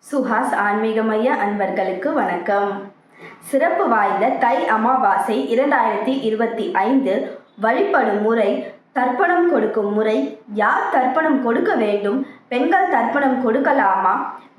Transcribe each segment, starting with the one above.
சுஹாஸ் ஆன்மீக மைய அன்பர்களுக்கு வணக்கம். சிறப்பு வாய்ந்த தை அமாவாசை 2025 வழிபடும் முறை, தர்ப்பணம் கொடுக்கும் முறை, யார் தர்ப்பணம் கொடுக்க வேண்டும், பெண்கள் தர்ப்பணம் கொடுக்கலாமா,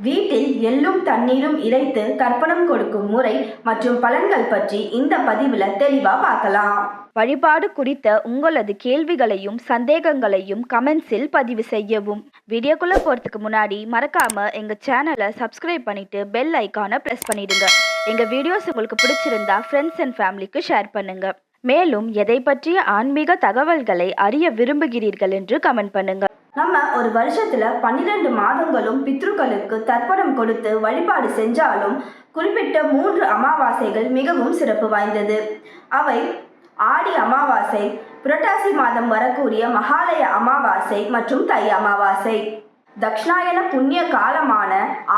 வீட்டில் எள்ளும் தண்ணீரும் இறைத்து தர்ப்பணம் கொடுக்கும் முறை மற்றும் பலன்கள் பற்றி இந்த பதிவில் தெளிவாக பார்க்கலாம். வழிபாடு குறித்த உங்களது கேள்விகளையும் சந்தேகங்களையும் கமெண்ட்ஸில் பதிவு செய்யவும். வீடியோக்குள்ளே போகிறதுக்கு முன்னாடி மறக்காம எங்கள் சேனலை சப்ஸ்கிரைப் பண்ணிட்டு பெல் ஐக்கானை ப்ரெஸ் பண்ணிடுங்க. எங்கள் வீடியோஸ் உங்களுக்கு பிடிச்சிருந்தா ஃப்ரெண்ட்ஸ் அண்ட் ஃபேமிலிக்கு ஷேர் பண்ணுங்க. மேலும் எதை பற்றிய ஆன்மீக தகவல்களை அறிய விரும்புகிறீர்கள் என்று கமெண்ட் பண்ணுங்க. நம்ம ஒரு வருஷத்துல 12 மாதங்களும் பித்ருக்களுக்கு தர்ப்பணம் கொடுத்து வழிபாடு செஞ்சாலும் குறிப்பிட்ட 3 அமாவாசைகள் மிகவும் சிறப்பு வாய்ந்தது. அவை ஆடி அமாவாசை, புரட்டாசி மாதம் வரக்கூடிய மகாலய அமாவாசை மற்றும் தை அமாவாசை. தக்ஷணாயன புண்ணிய காலமான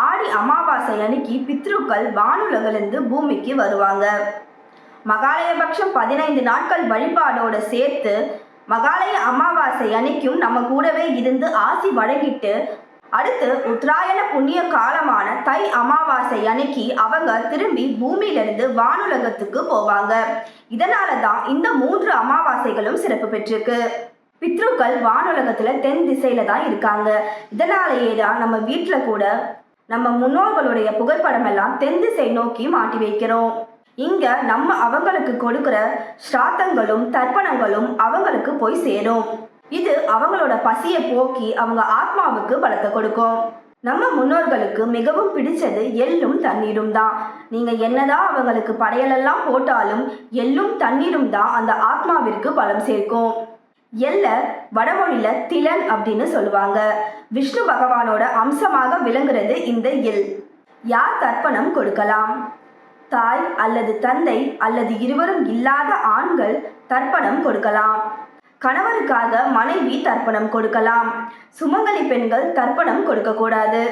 ஆடி அமாவாசை அன்னைக்கு பித்ருக்கள் வானுலகிலிருந்து பூமிக்கு வருவாங்க. மகாலயபக்ஷம் 15 நாட்கள் வழிபாடோட சேர்த்து மகாலய அமாவாசை அன்னைக்கும் நம்ம கூடவே இருந்து ஆசி வழங்கிட்டு அடுத்து உத்தராயண புண்ணிய காலமான தை அமாவாசை அன்னைக்கு அவங்க திரும்பி பூமியிலிருந்து வானுலகத்துக்கு போவாங்க. இதனால தான் இந்த 3 அமாவாசைகளும் சிறப்பு பெற்றிருக்கு. பித்ருக்கள் வானுலகத்துல தென் திசையில தான் இருக்காங்க. இதனாலேயே தான் நம்ம வீட்டில் கூட நம்ம முன்னோர்களுடைய புகைப்படம் எல்லாம் தென் திசை நோக்கி மாட்டி வைக்கிறோம். இங்க நம்ம அவங்களுக்கு கொடுக்கிற ஸ்ராத்தங்களும் தர்ப்பணங்களும் அவங்களுக்கு போய் சேரும். இது அவங்களோட பசியை போக்கி அவங்க ஆத்மாவுக்கு பலத்தை கொடுக்கும். நம்ம முன்னோர்களுக்கு மிகவும் பிடிச்சது எள்ளும் தண்ணீரும் தான். நீங்க என்னதான் அவங்களுக்கு படையலெல்லாம் போட்டாலும் எள்ளும் தண்ணீரும் தான் அந்த ஆத்மாவிற்கு பலம் சேர்க்கும். எள்ள வடமொழியில திலன் அப்படின்னு சொல்லுவாங்க. விஷ்ணு பகவானோட அம்சமாக விளங்குறது இந்த எள். யார் தர்ப்பணம் கொடுக்கலாம்? தாய் அல்லது தந்தை அல்லது இருவரும் இல்லாத ஆண்கள் தர்ப்பணம் கொடுக்கலாம். கணவருக்காக மனைவி தர்ப்பணம் கொடுக்கலாம். சுமங்கலி பெண்கள் தர்ப்பணம் கொடுக்கக்கூடாது.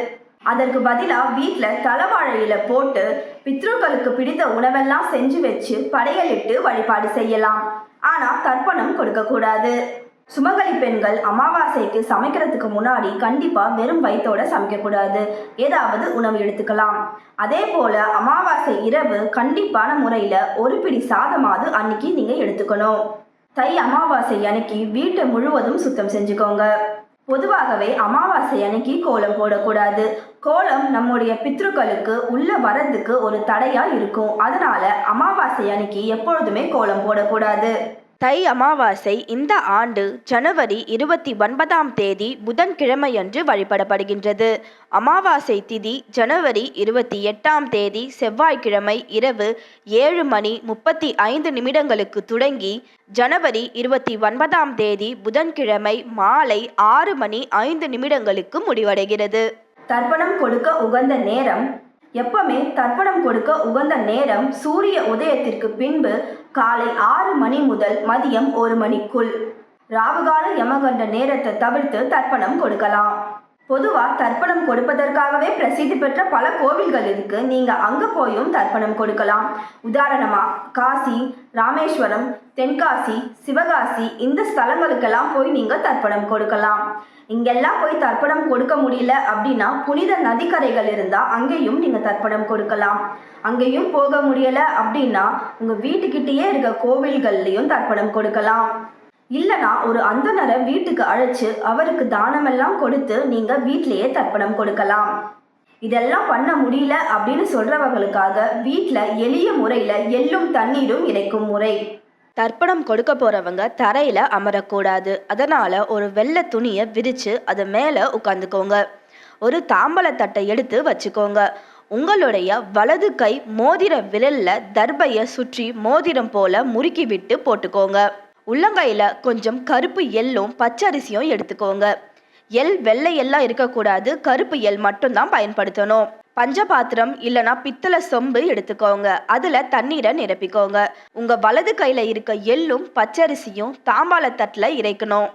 அதற்கு பதிலாக வீட்டில் தலவாழையில போட்டு பித்ருக்களுக்கு பிடித்த உணவெல்லாம் செஞ்சு வச்சு படையலிட்டு வழிபாடு செய்யலாம். ஆனால் தர்ப்பணம் கொடுக்கக்கூடாது. சுமங்கலி பெண்கள் அமாவாசைக்கு சமைக்கிறதுக்கு முன்னாடி கண்டிப்பாக வெறும் வயிற்றோட சமைக்கக்கூடாது. ஏதாவது உணவு எடுத்துக்கலாம். அதே போல் அமாவாசை இரவு கண்டிப்பான முறையில் ஒரு பிடி சாதமாவது அன்னைக்கு நீங்கள் எடுத்துக்கணும். தை அமாவாசை அன்னைக்கு வீட்டை முழுவதும் சுத்தம் செஞ்சுக்கோங்க. பொதுவாகவே அமாவாசை அன்னைக்கு கோலம் போடக்கூடாது. கோலம் நம்முடைய பித்ருக்களுக்கு உள்ள வரதுக்கு ஒரு தடையா இருக்கும். அதனால அமாவாசை அன்னைக்கு எப்பொழுதுமே கோலம் போடக்கூடாது. தை அமாவாசை இந்த ஆண்டு ஜனவரி 29ஆம் தேதி புதன்கிழமையன்று வழிபடப்படுகின்றது. அமாவாசை திதி ஜனவரி 28ஆம் தேதி செவ்வாய்க்கிழமை இரவு 7:35 தொடங்கி ஜனவரி 29ஆம் தேதி புதன்கிழமை மாலை 6:05 முடிவடைகிறது. தர்ப்பணம் கொடுக்க உகந்த நேரம் எப்பவுமே தர்ப்பணம் கொடுக்க உகந்த நேரம் சூரிய உதயத்திற்கு பின்பு காலை 6 மணி முதல் மதியம் 1 மணிக்குள். ராவுகால யமகண்ட நேரத்தை தவிர்த்து தர்ப்பணம் கொடுக்கலாம். பொதுவாக தர்ப்பணம் கொடுப்பதற்காகவே பிரசித்தி பெற்ற பல கோவில்கள் இருக்கு. நீங்க அங்க போயும் தர்ப்பணம் கொடுக்கலாம். உதாரணமா காசி, ராமேஸ்வரம், தென்காசி, சிவகாசி இந்த ஸ்தலங்களுக்கெல்லாம் போய் நீங்க தர்ப்பணம் கொடுக்கலாம். இங்கெல்லாம் போய் தர்ப்பணம் கொடுக்க முடியல அப்படின்னா புனித நதிக்கரைகள் இருந்தால் அங்கேயும் நீங்கள் தர்ப்பணம் கொடுக்கலாம். அங்கேயும் போக முடியல அப்படின்னா உங்கள் வீட்டுக்கிட்டேயே இருக்க கோவில்கள்லையும் தர்ப்பணம் கொடுக்கலாம். இல்லைனா ஒரு அந்தணரை வீட்டுக்கு அழைச்சு அவருக்கு தானமெல்லாம் கொடுத்து நீங்கள் வீட்டிலேயே தர்ப்பணம் கொடுக்கலாம். இதெல்லாம் பண்ண முடியல அப்படின்னு சொல்கிறவங்களுக்காக வீட்டில் எளிய முறையில் எள்ளும் தண்ணீரும் இறைக்கும் முறை. தர்ப்பணம் கொடுக்க போறவங்க தரையில அமரக்கூடாது. அதனால ஒரு வெள்ளை துணியை விரிச்சு அது மேல உட்காந்துக்கோங்க. ஒரு தாம்பலத்தட்டை எடுத்து வச்சுக்கோங்க. உங்களுடைய வலது கை மோதிர விரல்ல தர்பைய சுற்றி மோதிரம் போல முறுக்கி விட்டு போட்டுக்கோங்க. உள்ளங்கையில கொஞ்சம் கருப்பு எள்ளும் பச்சரிசியும் எடுத்துக்கோங்க. எள் வெள்ளை எல்லாம் இருக்கக்கூடாது. கருப்பு எள் மட்டும்தான் பயன்படுத்தணும். பஞ்சபாத்திரம் இல்லைனா பித்தளை சொம்பு எடுத்துக்கோங்க. அதில் தண்ணீரை நிரப்பிக்கோங்க. உங்கள் வலது கையில் இருக்க எள்ளும் பச்சரிசியும் தாம்பாளத்தட்டில் இறைக்கணும்.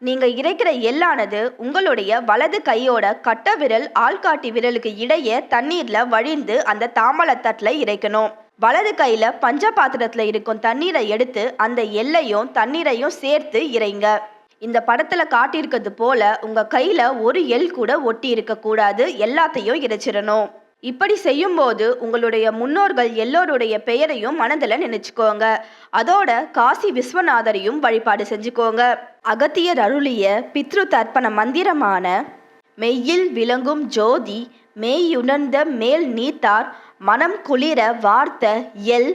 நீங்கள் இறைக்கிற எள்ளானது உங்களுடைய வலது கையோட கட்ட விரல் ஆள்காட்டி விரலுக்கு இடையே தண்ணீரில் வழிந்து அந்த தாம்பாளத்தட்டில் இறைக்கணும். வலது கையில் பஞ்சபாத்திரத்தில் இருக்கும் தண்ணீரை எடுத்து அந்த எள்ளையும் தண்ணீரையும் சேர்த்து இறைங்க. இந்த படத்துல காட்டியிருக்கிறது போல உங்க கையில ஒரு எள் கூட ஒட்டி இருக்கக்கூடாது, எல்லாத்தையும் இறைச்சிடணும். இப்படி செய்யும்போது உங்களுடைய முன்னோர்கள் எல்லோருடைய பெயரையும் மனதில் நினைச்சுக்கோங்க. அதோட காசி விஸ்வநாதரையும் வழிபாடு செஞ்சுக்கோங்க. அகத்தியர் அருளிய பித்ரு தர்ப்பண மந்திரமான மெய்யில் விளங்கும் ஜோதி மெய்யுணர்ந்த மேல் நீத்தார் மனம் குளிர வார்த்த எல்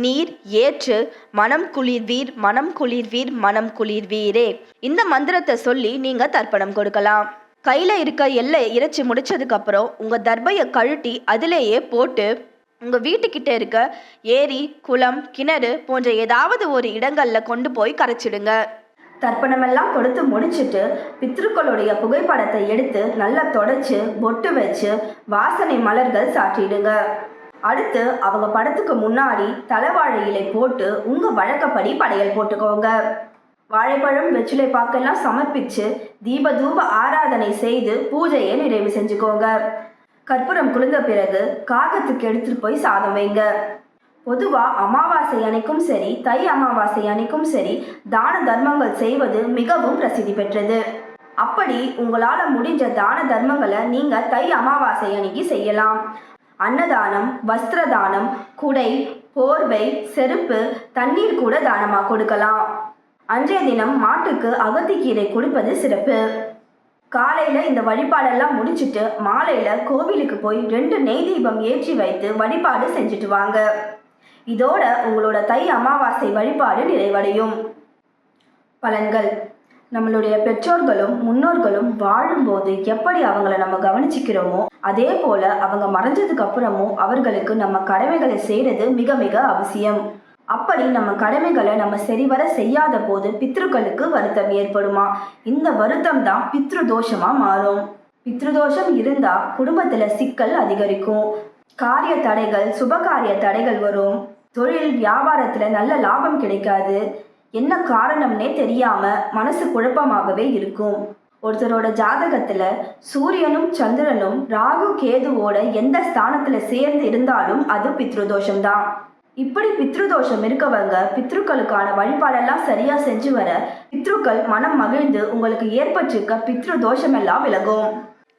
நீர் ஏற்று மனம் குளிர்வீர் மனம் குளிர்வீர் மனம் குளிர்வீரே. இந்த மந்திரத்தை சொல்லி நீங்க தர்ப்பணம் கொடுக்கலாம். கையில இருக்க எல்லை இறைச்சி முடிச்சதுக்கு அப்புறம் உங்க தர்பையை கழட்டி அதிலேயே போட்டு உங்க வீட்டுக்கிட்ட இருக்க ஏரி, குளம், கிணறு போன்ற ஏதாவது ஒரு இடங்கள்ல கொண்டு போய் கரைச்சிடுங்க. தர்ப்பணமெல்லாம் கொடுத்து முடிச்சுட்டு பித்ருக்களுடைய புகைப்படத்தை எடுத்து நல்லா தொடச்சு பொட்டு வச்சு வாசனை மலர்கள் சாற்றிடுங்க. அடுத்து அவங்க படத்துக்கு முன்னாடி தலைவாழை இலை போட்டு உங்க வழக்கப்படி படையல் போட்டுக்கோங்க. வாழைப்பழம், வெற்றிலை பாக்கெல்லாம் சமர்ப்பிச்சு தீபதூப ஆராதனை செய்து பூஜையை நிறைவு செஞ்சுக்கோங்க. கற்பூரம் குளிர்ந்த பிறகு காகத்துக்கு எடுத்துட்டு போய் சாதம் வைங்க. பொதுவாக அமாவாசை அன்னைக்கும் சரி, தை அமாவாசை அன்னைக்கும் சரி தான தர்மங்கள் செய்வது மிகவும் பிரசித்தி பெற்றது. அப்படி உங்களால் முடிஞ்ச தான தர்மங்களை நீங்கள் தை அமாவாசை அன்னைக்கு செய்யலாம். அன்னதானம், வஸ்திர தானம், குடை, போர்வை, செருப்பு, தண்ணீர் கூட தானமாக கொடுக்கலாம். அன்றைய தினம் மாட்டுக்கு அகத்திக்கீரை கொடுப்பது சிறப்பு. காலையில் இந்த வழிபாடெல்லாம் முடிச்சுட்டு மாலையில் கோவிலுக்கு போய் 2 நெய் தீபம் ஏற்றி வைத்து வழிபாடு செஞ்சுட்டு வாங்க. இதோட உங்களோட தை அமாவாசை வழிபாடு நிறைவடையும். பலன்கள்: நம்மளுடைய பெற்றோர்களும் முன்னோர்களும் வாழும்போது எப்படி அவங்கள நம்ம கவனிச்சுக்கிறோமோ அதே போல அவங்க மறைஞ்சதுக்கு அப்புறமும் அவர்களுக்கு நம்ம கடமைகளை செய்கிறது மிக மிக அவசியம். அப்படி நம்ம கடமைகளை நம்ம சரிவர செய்யாத போது பித்ருக்களுக்கு வருத்தம் ஏற்படுமா. இந்த வருத்தம் தான் பித்ரு தோஷமா மாறும். பித்ருதோஷம் இருந்தா குடும்பத்துல சிக்கல் அதிகரிக்கும். காரிய தடைகள், சுபகாரிய தடைகள் வரும். தொழில் வியாபாரத்துல நல்ல லாபம் கிடைக்காது. என்ன காரணம்னே தெரியாம மனசு குழப்பமாகவே இருக்கும். ஒருத்தரோட ஜாதகத்துல சூரியனும் சந்திரனும் ராகு கேதுவோட எந்த ஸ்தானத்துல சேர்ந்து இருந்தாலும் அது பித்ருதோஷம்தான். இப்படி பித்ருதோஷம் இருக்கவங்க பித்ருக்களுக்கான வழிபாடெல்லாம் சரியா செஞ்சு வர பித்ருக்கள் மனம் மகிழ்ந்து உங்களுக்கு ஏற்பட்டிருக்க பித்ரு தோஷமெல்லாம் விலகும்.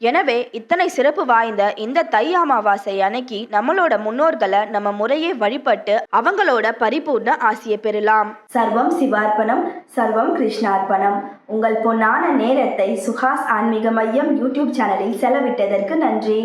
எனவே இத்தனை சிறப்பு வாய்ந்த இந்த தை அமாவாசை அன்னைக்கு நம்மளோட முன்னோர்களை நம்ம முறையே வழிபட்டு அவங்களோட பரிபூர்ண ஆசியை பெறலாம். சர்வம் சிவார்ப்பணம், சர்வம் கிருஷ்ணார்ப்பணம். உங்கள் பொன்னான நேரத்தை சுஹாஸ் ஆன்மீக மையம் யூடியூப் சேனலில் செலவிட்டதற்கு நன்றி.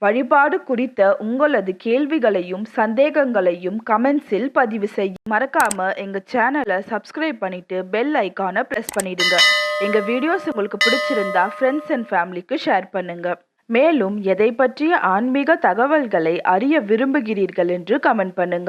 வழிபாடு குறித்த உங்களது கேள்விகளையும் சந்தேகங்களையும் கமெண்ட்ஸில் பதிவு செய்ய மறக்காம எங்க சேனலை சப்ஸ்கிரைப் பண்ணிட்டு பெல் ஐக்கானை பிரஸ் பண்ணிடுங்க. எங்க வீடியோஸ் உங்களுக்கு பிடிச்சிருந்தா ஃப்ரெண்ட்ஸ் அண்ட் ஃபேமிலிக்கு ஷேர் பண்ணுங்க. மேலும் எதை பற்றிய ஆன்மீக தகவல்களை அறிய விரும்புகிறீர்கள் என்று கமெண்ட் பண்ணுங்க.